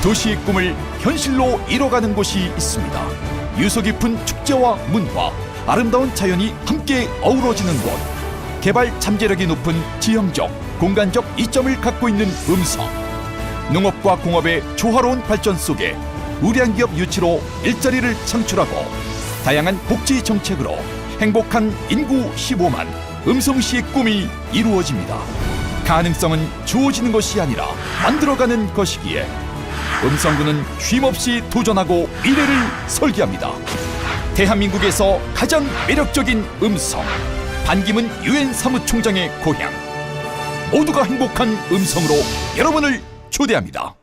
도시의 꿈을 현실로 이뤄가는 곳이 있습니다. 유서 깊은 축제와 문화, 아름다운 자연이 함께 어우러지는 곳. 개발 잠재력이 높은 지형적, 공간적 이점을 갖고 있는 음성. 농업과 공업의 조화로운 발전 속에 우량 기업 유치로 일자리를 창출하고 다양한 복지 정책으로 행복한 인구 15만 음성시의 꿈이 이루어집니다. 가능성은 주어지는 것이 아니라 만들어가는 것이기에 음성군은 쉼없이 도전하고 미래를 설계합니다. 대한민국에서 가장 매력적인 음성, 반기문 유엔 사무총장의 고향. 모두가 행복한 음성으로 여러분을 초대합니다.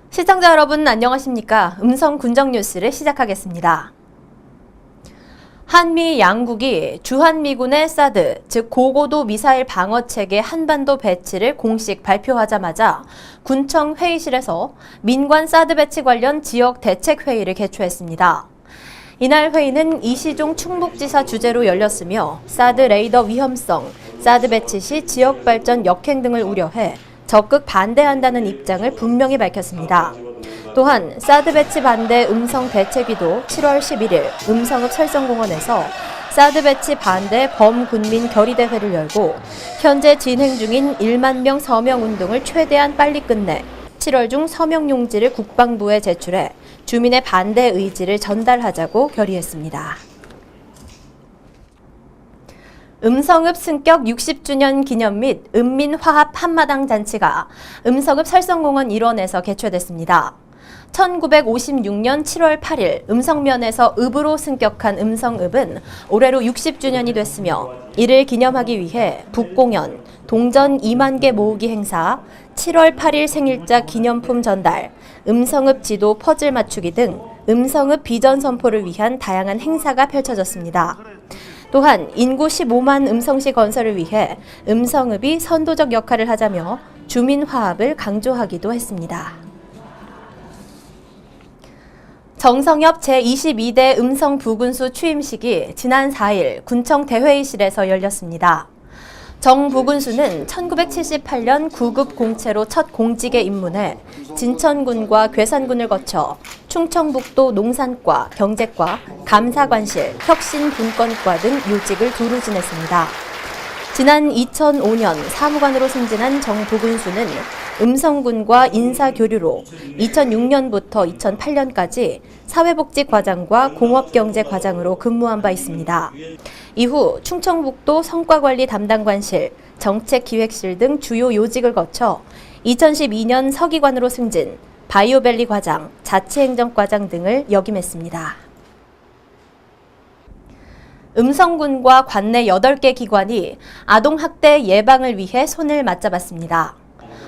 시청자 여러분 안녕하십니까? 음성 군정 뉴스를 시작하겠습니다. 한미 양국이 주한미군의 사드, 즉 고고도 미사일 방어체계 한반도 배치를 공식 발표하자마자 군청 회의실에서 민관 사드 배치 관련 지역 대책 회의를 개최했습니다. 이날 회의는 이시종 충북지사 주재로 열렸으며 사드 레이더 위험성, 사드 배치 시 지역 발전 역행 등을 우려해 적극 반대한다는 입장을 분명히 밝혔습니다. 또한 사드 배치 반대 음성 대책위도 7월 11일 음성읍 설성공원에서 사드 배치 반대 범군민 결의대회를 열고 현재 진행 중인 1만 명 서명 운동을 최대한 빨리 끝내 7월 중 서명 용지를 국방부에 제출해 주민의 반대 의지를 전달하자고 결의했습니다. 음성읍 승격 60주년 기념 및 읍민화합 한마당 잔치가 음성읍 설성공원 일원에서 개최됐습니다. 1956년 7월 8일 음성면에서 읍으로 승격한 음성읍은 올해로 60주년이 됐으며 이를 기념하기 위해 북공연, 동전 2만 개 모으기 행사, 7월 8일 생일자 기념품 전달, 음성읍 지도 퍼즐 맞추기 등 음성읍 비전 선포를 위한 다양한 행사가 펼쳐졌습니다. 또한 인구 15만 음성시 건설을 위해 음성읍이 선도적 역할을 하자며 주민 화합을 강조하기도 했습니다. 정성엽 제22대 음성 부군수 취임식이 지난 4일 군청 대회의실에서 열렸습니다. 정 부군수는 1978년 9급 공채로 첫 공직에 입문해 진천군과 괴산군을 거쳐 충청북도 농산과, 경제과, 감사관실, 혁신분권과 등 요직을 두루 지냈습니다. 지난 2005년 사무관으로 승진한 정 부군수는 음성군과 인사교류로 2006년부터 2008년까지 사회복지과장과 공업경제과장으로 근무한 바 있습니다. 이후 충청북도 성과관리 담당관실, 정책기획실 등 주요 요직을 거쳐 2012년 서기관으로 승진, 바이오밸리 과장, 자치행정과장 등을 역임했습니다. 음성군과 관내 8개 기관이 아동학대 예방을 위해 손을 맞잡았습니다.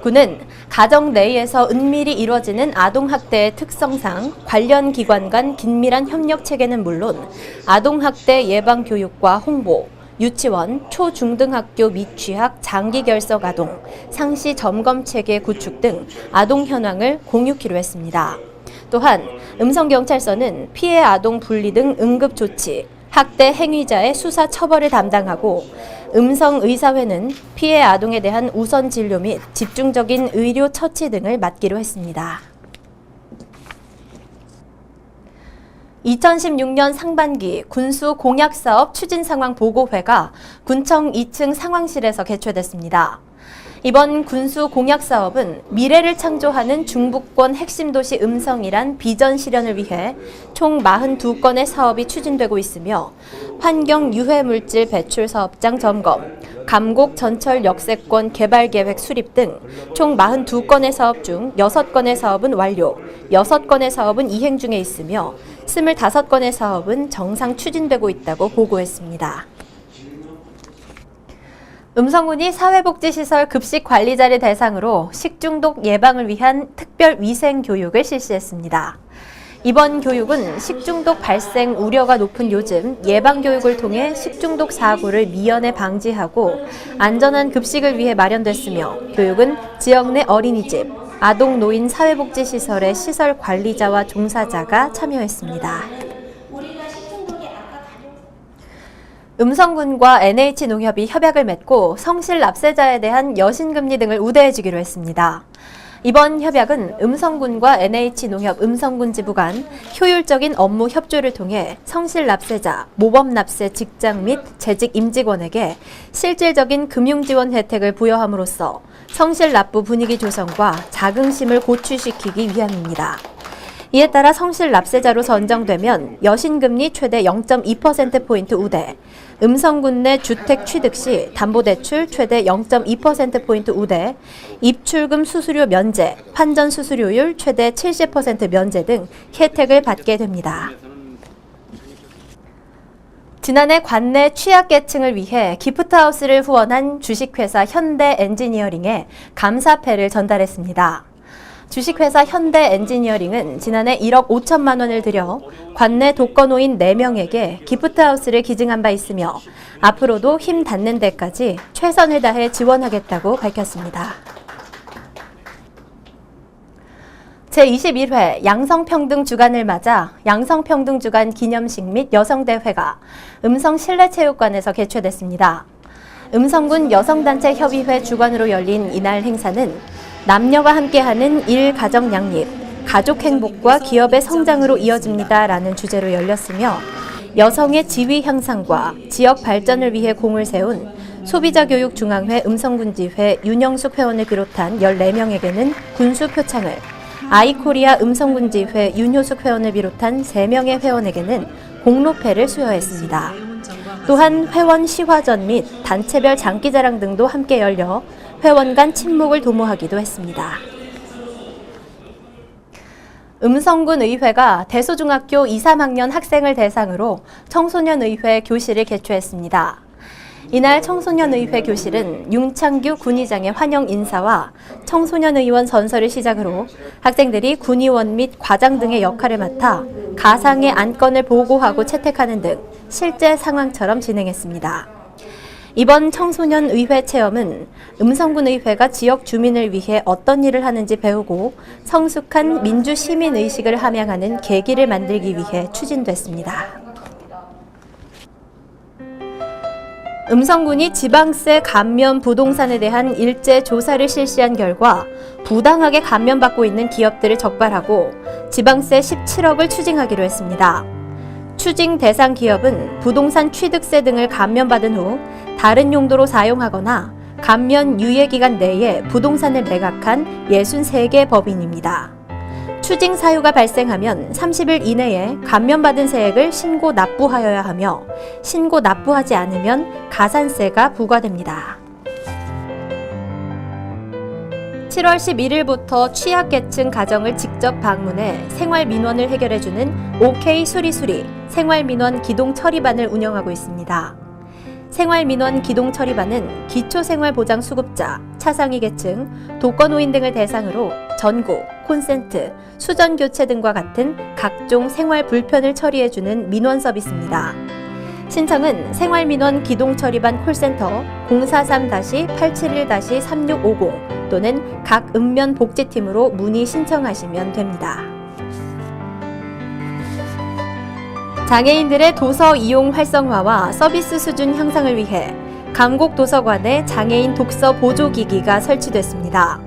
군은 가정 내에서 은밀히 이뤄지는 아동학대의 특성상 관련 기관 간 긴밀한 협력 체계는 물론 아동학대 예방 교육과 홍보, 유치원, 초중등학교 미취학 장기 결석 아동, 상시 점검 체계 구축 등 아동 현황을 공유키로 했습니다. 또한 음성경찰서는 피해 아동 분리 등 응급 조치, 학대 행위자의 수사 처벌을 담당하고 음성의사회는 피해 아동에 대한 우선 진료 및 집중적인 의료 처치 등을 맡기로 했습니다. 2016년 상반기 군수 공약사업 추진 상황 보고회가 군청 2층 상황실에서 개최됐습니다. 이번 군수 공약 사업은 미래를 창조하는 중부권 핵심 도시 음성이란 비전 실현을 위해 총 42건의 사업이 추진되고 있으며 환경 유해 물질 배출 사업장 점검, 감곡 전철 역세권 개발 계획 수립 등 총 42건의 사업 중 6건의 사업은 완료, 6건의 사업은 이행 중에 있으며 25건의 사업은 정상 추진되고 있다고 보고했습니다. 음성군이 사회복지시설 급식 관리자를 대상으로 식중독 예방을 위한 특별 위생 교육을 실시했습니다. 이번 교육은 식중독 발생 우려가 높은 요즘 예방교육을 통해 식중독 사고를 미연에 방지하고 안전한 급식을 위해 마련됐으며 교육은 지역 내 어린이집, 아동 노인 사회복지시설의 시설 관리자와 종사자가 참여했습니다. 음성군과 NH농협이 협약을 맺고 성실 납세자에 대한 여신금리 등을 우대해주기로 했습니다. 이번 협약은 음성군과 NH농협 음성군지부 간 효율적인 업무 협조를 통해 성실 납세자, 모범 납세 직장 및 재직 임직원에게 실질적인 금융지원 혜택을 부여함으로써 성실 납부 분위기 조성과 자긍심을 고취시키기 위함입니다. 이에 따라 성실 납세자로 선정되면 여신금리 최대 0.2%포인트 우대, 음성군 내 주택 취득 시 담보대출 최대 0.2%포인트 우대, 입출금 수수료 면제, 환전 수수료율 최대 70% 면제 등 혜택을 받게 됩니다. 지난해 관내 취약계층을 위해 기프트하우스를 후원한 주식회사 현대엔지니어링에 감사패를 전달했습니다. 주식회사 현대엔지니어링은 지난해 1억 5천만 원을 들여 관내 독거노인 4명에게 기프트하우스를 기증한 바 있으며 앞으로도 힘 닿는 데까지 최선을 다해 지원하겠다고 밝혔습니다. 제21회 양성평등주간을 맞아 양성평등주간 기념식 및 여성대회가 음성실내체육관에서 개최됐습니다. 음성군 여성단체 협의회 주관으로 열린 이날 행사는 남녀가 함께하는 일가정 양립, 가족 행복과 기업의 성장으로 이어집니다라는 주제로 열렸으며 여성의 지위 향상과 지역 발전을 위해 공을 세운 소비자교육중앙회 음성군지회 윤영숙 회원을 비롯한 14명에게는 군수 표창을, 아이코리아 음성군지회 윤효숙 회원을 비롯한 3명의 회원에게는 공로패를 수여했습니다. 또한 회원 시화전 및 단체별 장기자랑 등도 함께 열려 회원 간 친목을 도모하기도 했습니다. 음성군 의회가 대소중학교 2, 3학년 학생을 대상으로 청소년의회 교실을 개최했습니다. 이날 청소년의회 교실은 윤창규 군의장의 환영 인사와 청소년의원 선서를 시작으로 학생들이 군의원 및 과장 등의 역할을 맡아 가상의 안건을 보고하고 채택하는 등 실제 상황처럼 진행했습니다. 이번 청소년 의회 체험은 음성군 의회가 지역 주민을 위해 어떤 일을 하는지 배우고 성숙한 민주 시민 의식을 함양하는 계기를 만들기 위해 추진됐습니다. 음성군이 지방세 감면 부동산에 대한 일제 조사를 실시한 결과 부당하게 감면받고 있는 기업들을 적발하고 지방세 17억을 추징하기로 했습니다. 추징 대상 기업은 부동산 취득세 등을 감면받은 후 다른 용도로 사용하거나 감면 유예 기간 내에 부동산을 매각한 63개 법인입니다. 추징 사유가 발생하면 30일 이내에 감면받은 세액을 신고 납부하여야 하며 신고 납부하지 않으면 가산세가 부과됩니다. 7월 11일부터 취약계층 가정을 직접 방문해 생활민원을 해결해주는 OK 수리수리 생활민원 기동처리반을 운영하고 있습니다. 생활민원 기동처리반은 기초생활보장수급자, 차상위 계층, 독거노인 등을 대상으로 전고, 콘센트, 수전교체 등과 같은 각종 생활 불편을 처리해주는 민원 서비스입니다. 신청은 생활민원 기동처리반 콜센터 043-871-3650 또는 각 읍면복지팀으로 문의 신청하시면 됩니다. 장애인들의 도서 이용 활성화와 서비스 수준 향상을 위해 강곡도서관에 장애인 독서 보조기기가 설치됐습니다.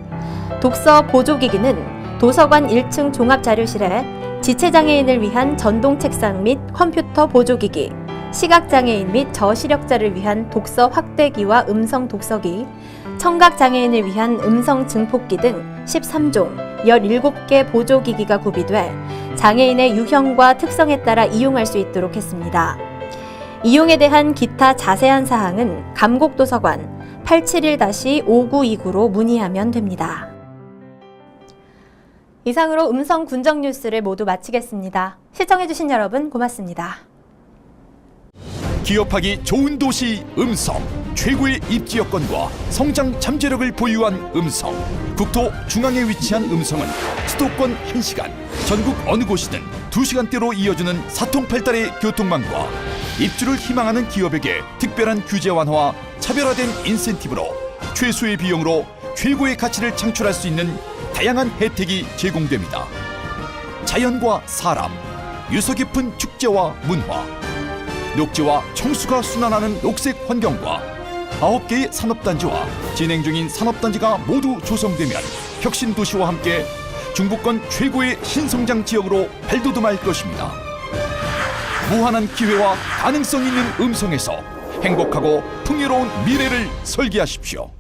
독서 보조기기는 도서관 1층 종합자료실에 지체장애인을 위한 전동 책상 및 컴퓨터 보조기기, 시각장애인 및 저시력자를 위한 독서 확대기와 음성 독서기, 청각장애인을 위한 음성 증폭기 등 13종 17개 보조기기가 구비돼 장애인의 유형과 특성에 따라 이용할 수 있도록 했습니다. 이용에 대한 기타 자세한 사항은 감곡도서관 871-5929로 문의하면 됩니다. 이상으로 음성 군정 뉴스를 모두 마치겠습니다. 시청해주신 여러분 고맙습니다. 기업하기 좋은 도시 음성, 최고의 입지 여건과 성장 잠재력을 보유한 음성, 국토 중앙에 위치한 음성은 수도권 1시간, 전국 어느 곳이든 2시간대로 이어주는 사통팔달의 교통망과 입주를 희망하는 기업에게 특별한 규제 완화와 차별화된 인센티브로 최소의 비용으로 최고의 가치를 창출할 수 있는 다양한 혜택이 제공됩니다. 자연과 사람, 유서 깊은 축제와 문화, 녹지와 청수가 순환하는 녹색 환경과 9개의 산업단지와 진행 중인 산업단지가 모두 조성되면 혁신 도시와 함께 중부권 최고의 신성장 지역으로 발돋움할 것입니다. 무한한 기회와 가능성 있는 음성에서 행복하고 풍요로운 미래를 설계하십시오.